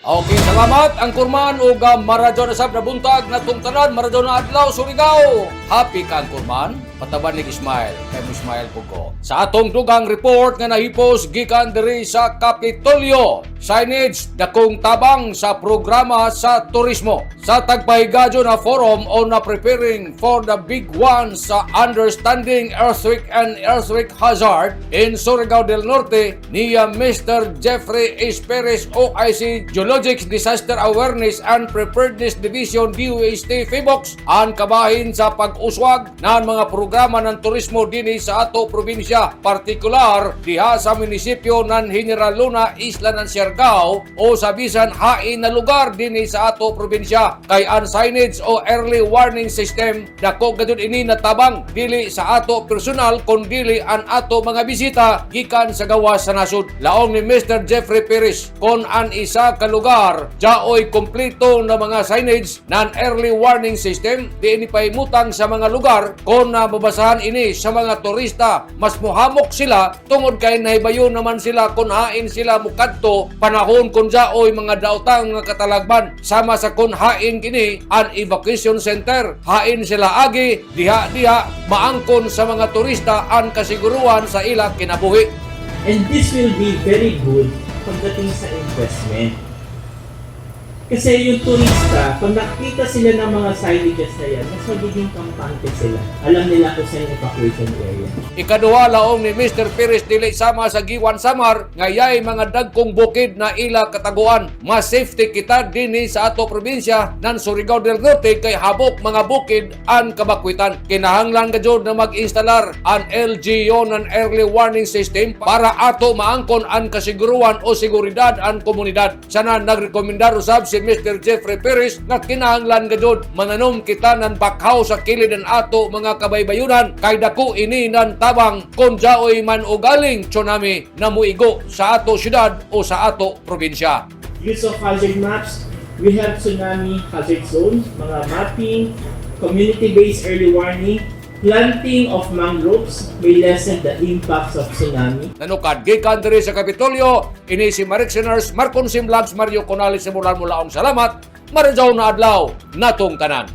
Okay, salamat ang kurman ug maradyo na sab na buntag na tungtanan maradyo na adlaw Surigao. Happy kang kurman, pataban ni Ismail, kay Ismail Pugo. Sa atong dugang report nga nahipos gikan diri sa Kapitolyo, signage dakong tabang sa programa sa turismo. Sa tagpahigadyo na forum on na preparing for the big one sa understanding earthquake and earthquake hazard in Surigao del Norte niya Mr. Jeffrey H. Perez OIC Geologic Disaster Awareness and Preparedness Division DOST FIBOX ang kabahin sa pag-uswag ng mga programa ng turismo dinhi sa ato probinsya, partikular diha sa munisipyo ng General Luna, Isla ng Siargao o sa bisan hain na lugar dinhi sa ato probinsya. Kay ang signage o early warning system dako gadud ini natabang dili sa ato personal kun dili ang ato mga bisita gikan sa gawas sa nasud. Laong ni Mr. Jeffrey Perez kon an isa ka lugar jaoy kompleto na mga signage nan early warning system di ini pahimutang sa mga lugar kon mabasahan ini sa mga turista mas muhamok sila tungod kay nahibayon naman sila kun hain sila mukadto panahon kun jaoy mga daotang nga katalagban sama sa kun hain kini an evacuation center hain sila agi diha maangkon sa mga turista ang kasiguruhan sa ila kinabuhi. And this will be very good pagdating sa investment. Kasi yung turista, pag nakita sila ng mga signages na yan, mas magiging kampante sila. Alam nila kung saan evacuation area. Ikaduha laong ni Mr. Perez dili sama sa Giwan Samar ngayay mga dagkong bukid na ila kataguan. Mas safety kita dinhi sa ato probinsya nan Surigao del Norte kay habok mga bukid an kabakwitan. Kinahanglan gayud na mag-instalar an LGU ng early warning system para ato maangkon ang kasiguruhan o seguridad an komunidad. Sana nagrekomendar usab si Mr. Jeffrey Perez nga kinahanglan gayud mananom kita ng bakhaw sa kilid ng ato mga kabaybayunan kay dako ini nan tabang kon jaoy man o galing tsunami na muigo sa ato syudad o sa ato probinsya. Use of hazard maps, we have tsunami hazard zone, mga mapping, community-based early warning, planting of mangroves may lessen the impacts of tsunami. Nanukad gikan diri sa Kapitolyo, ini si Marek Sinners, Marcon Sim Vlogs, Mario Conales, Simulan Mulaong salamat, maradyaw na adlaw natong tanan.